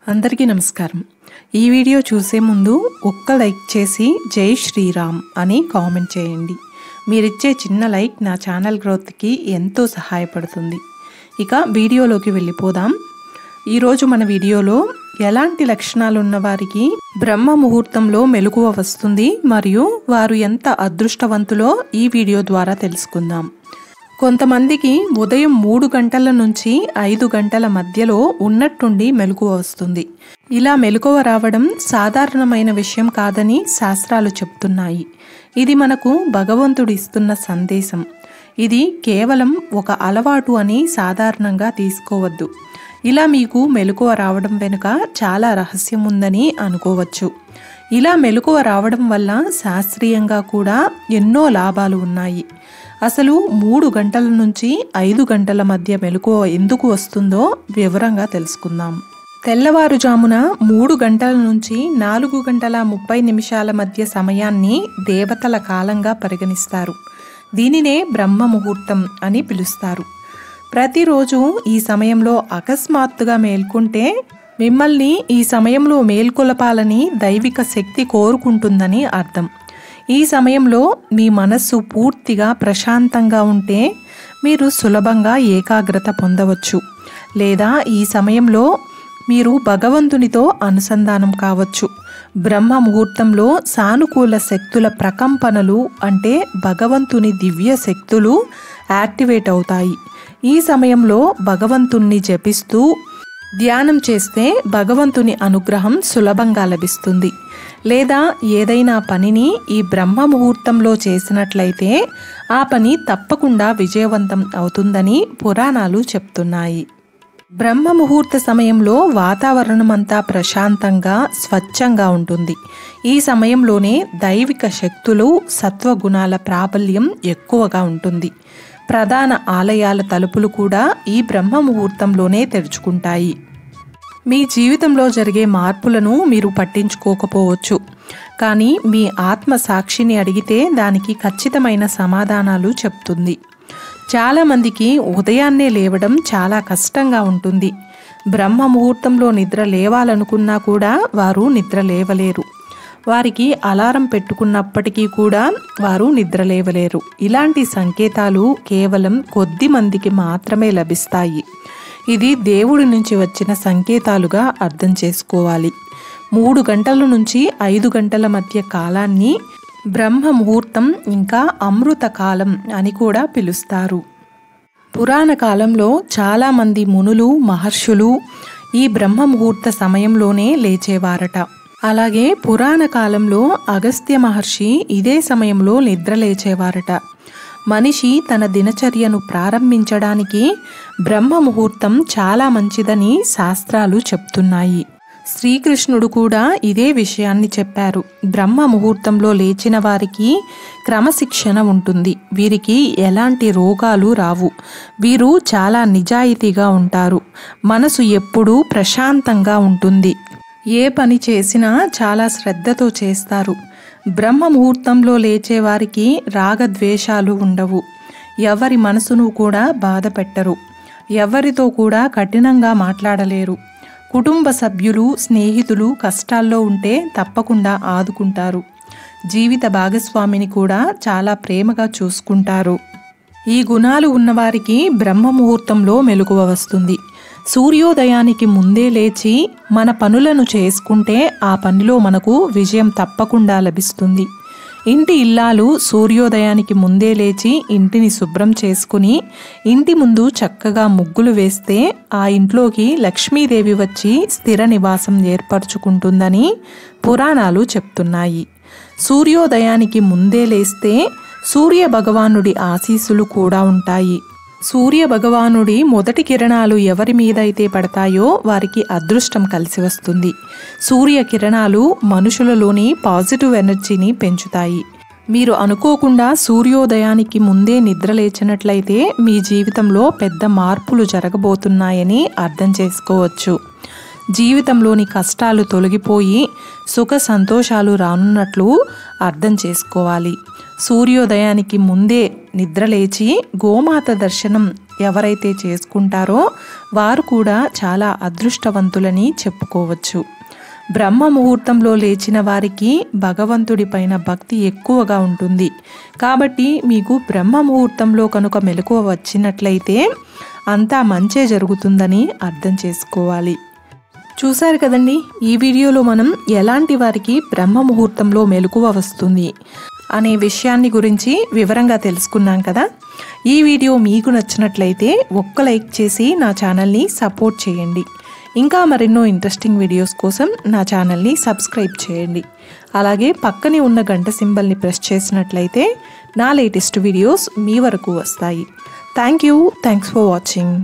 అందరికీ నమస్కారం। ఈ వీడియో చూసే ముందు ఒక్క లైక్ చేసి జై శ్రీరామ్ అని కామెంట్ చేయండి। మీరిచ్చే చిన్న లైక్ నా ఛానల్ గ్రోత్ కి ఎంతో సహాయపడుతుంది। ఇక వీడియోలోకి వెళ్ళిపోదాం। ఈ రోజు మన వీడియోలో ఎలాంటి లక్షణాలు ఉన్న వారికి బ్రహ్మ ముహూర్తంలో మెలకువ వస్తుంది మరియు వారు ఎంత అదృష్టవంతులో ఈ వీడియో ద్వారా తెలుసుకుందాం। కొంతమందికి ఉదయం 3 గంటల నుంచి 5 గంటల మధ్యలో ఉన్నట్టుండి మెలకువ వస్తుంది। ఇలా మెలకువ రావడం సాధారణమైన విషయం కాదని శాస్త్రాలు చెప్తున్నాయి। ఇది మనకు భగవంతుడు ఇస్తున్న సందేశం। ఇది కేవలం ఒక అలవాటు అని సాధారణంగా తీసుకోవద్దు। ఇలా మీకు మెలకువ రావడం వెనుక చాలా రహస్యం ఉందని అనుకోవచ్చు। ఇలా మెలకువ రావడం వల్ల శాస్త్రీయంగా కూడా ఎన్నో లాభాలు ఉన్నాయి। అసలు 3 గంటల నుంచి 5 గంటల మధ్య మెలకువ ఎందుకు వస్తుందో వివరంగా తెలుసుకుందాం। తెల్లవారుజామున 3 గంటల నుంచి 4 గంటల 30 నిమిషాల మధ్య సమయాన్ని దేవతల కాలంగా పరిగణిస్తారు। దీనినే బ్రహ్మ ముహూర్తం అని పిలుస్తారు। ప్రతిరోజు ఈ సమయంలో అకస్మాత్తుగా మేల్కొంటే మిమ్మల్ని ఈ సమయంలో మేల్కొలపాలని దైవిక శక్తి కోరుకుంటుందని అర్థం। ఈ సమయంలో మీ మనస్సు పూర్తిగా ప్రశాంతంగా ఉంటే మీరు సులభంగా ఏకాగ్రత పొందవచ్చు, లేదా ఈ సమయంలో మీరు భగవంతునితో అనుసంధానం కావచ్చు। బ్రహ్మ ముహూర్తంలో సానుకూల శక్తుల ప్రకంపనలు అంటే భగవంతుని దివ్య శక్తులు యాక్టివేట్ అవుతాయి। ఈ సమయంలో భగవంతుణ్ణి జపిస్తూ ధ్యానం చేస్తే భగవంతుని అనుగ్రహం సులభంగా లభిస్తుంది। లేదా ఏదైనా పనిని ఈ బ్రహ్మ ముహూర్తంలో చేసినట్లయితే ఆ పని తప్పకుండా విజయవంతం అవుతుందని పురాణాలు చెప్తున్నాయి। బ్రహ్మ ముహూర్త సమయంలో వాతావరణం అంతా ప్రశాంతంగా స్వచ్ఛంగా ఉంటుంది। ఈ సమయంలోనే దైవిక శక్తులు సత్వగుణాల ప్రాబల్యం ఎక్కువగా ఉంటుంది। ప్రధాన ఆలయాల తలుపులు కూడా ఈ బ్రహ్మ ముహూర్తంలోనే తెరుచుకుంటాయి। మీ జీవితంలో జరిగే మార్పులను మీరు పట్టించుకోకపోవచ్చు, కానీ మీ ఆత్మ సాక్షిని అడిగితే దానికి ఖచ్చితమైన సమాధానాలు చెప్తుంది। చాలామందికి ఉదయాన్నే లేవడం చాలా కష్టంగా ఉంటుంది। బ్రహ్మ ముహూర్తంలో నిద్ర లేవాలనుకున్నా కూడా వారు నిద్ర లేవలేరు। వారికి అలారం పెట్టుకున్నప్పటికీ కూడా వారు నిద్ర లేవలేరు। ఇలాంటి సంకేతాలు కేవలం కొద్ది మందికి మాత్రమే లభిస్తాయి। ఇది దేవుడి నుంచి వచ్చిన సంకేతాలుగా అర్థం చేసుకోవాలి। 3 గంటల నుంచి 5 గంటల మధ్య కాలాన్ని బ్రహ్మ ముహూర్తం ఇంకా అమృత కాలం అని కూడా పిలుస్తారు। పురాణ కాలంలో చాలామంది మునులు మహర్షులు ఈ బ్రహ్మ ముహూర్త సమయంలోనే లేచేవారట। అలాగే పురాణ కాలంలో అగస్త్య మహర్షి ఇదే సమయంలో నిద్ర లేచేవారట। మనిషి తన దినచర్యను ప్రారంభించడానికి బ్రహ్మ ముహూర్తం చాలా మంచిదని శాస్త్రాలు చెప్తున్నాయి। శ్రీకృష్ణుడు కూడా ఇదే విషయాన్ని చెప్పారు। బ్రహ్మ ముహూర్తంలో లేచిన వారికి క్రమశిక్షణ ఉంటుంది, వీరికి ఎలాంటి రోగాలు రావు, వీరు చాలా నిజాయితీగా ఉంటారు, మనసు ఎప్పుడూ ప్రశాంతంగా ఉంటుంది, ఏ పని చేసినా చాలా శ్రద్ధతో చేస్తారు। బ్రహ్మ ముహూర్తంలో లేచే వారికి రాగద్వేషాలు ఉండవు, ఎవరి మనసును కూడా బాధ పెట్టరు, ఎవరితో కూడా కఠినంగా మాట్లాడలేరు। కుటుంబ సభ్యులు స్నేహితులు కష్టాల్లో ఉంటే తప్పకుండా ఆదుకుంటారు, జీవిత భాగస్వామిని కూడా చాలా ప్రేమగా చూసుకుంటారు। ఈ గుణాలు ఉన్నవారికి బ్రహ్మ ముహూర్తంలో మెలకువ వస్తుంది। సూర్యోదయానికి ముందే లేచి మన పనులను చేసుకుంటే ఆ పనిలో మనకు విజయం తప్పకుండా లభిస్తుంది। ఇంటి ఇల్లాలు సూర్యోదయానికి ముందే లేచి ఇంటిని శుభ్రం చేసుకుని ఇంటి ముందు చక్కగా ముగ్గులు వేస్తే ఆ ఇంట్లోకి లక్ష్మీదేవి వచ్చి స్థిర నివాసం ఏర్పరచుకుంటుందని పురాణాలు చెప్తున్నాయి। సూర్యోదయానికి ముందే లేస్తే సూర్య భగవానుడి ఆశీస్సులు కూడా ఉంటాయి। సూర్య భగవానుడి మొదటి కిరణాలు ఎవరి మీదైతే పడతాయో వారికి అదృష్టం కలిసి వస్తుంది। సూర్య కిరణాలు మనుషులలోని పాజిటివ్ ఎనర్జీని పెంచుతాయి। మీరు అనుకోకుండా సూర్యోదయానికి ముందే నిద్ర లేచినట్లయితే మీ జీవితంలో పెద్ద మార్పులు జరగబోతున్నాయని అర్థం చేసుకోవచ్చు। జీవితంలోని కష్టాలు తొలగిపోయి సుఖ సంతోషాలు రానున్నట్లు అర్థం చేసుకోవాలి। సూర్యోదయానికి ముందే నిద్రలేచి గోమాత దర్శనం ఎవరైతే చేసుకుంటారో వారు కూడా చాలా అదృష్టవంతులని చెప్పుకోవచ్చు. బ్రహ్మ ముహూర్తంలో లేచిన వారికి భగవంతుడి పైన భక్తి ఎక్కువగా ఉంటుంది. కాబట్టి మీకు బ్రహ్మ ముహూర్తంలో కనుక మెలకువ వచ్చినట్లయితే అంతా మంచే జరుగుతుందని అర్థం చేసుకోవాలి. చూశారు కదండి, ఈ వీడియోలో మనం ఎలాంటి వారికి బ్రహ్మ ముహూర్తంలో మెలకువ వస్తుంది అనే విషయాన్ని గురించి వివరంగా తెలుసుకున్నాం కదా. ఈ వీడియో మీకు నచ్చినట్లయితే ఒక్క లైక్ చేసి నా ఛానల్ని సపోర్ట్ చేయండి. ఇంకా మరెన్నో ఇంట్రెస్టింగ్ వీడియోస్ కోసం నా ఛానల్ని సబ్స్క్రైబ్ చేయండి. అలాగే పక్కనే ఉన్న గంట సింబల్ని ప్రెస్ చేసినట్లయితే నా లేటెస్ట్ వీడియోస్ మీ వరకు వస్తాయి. Thanks for watching.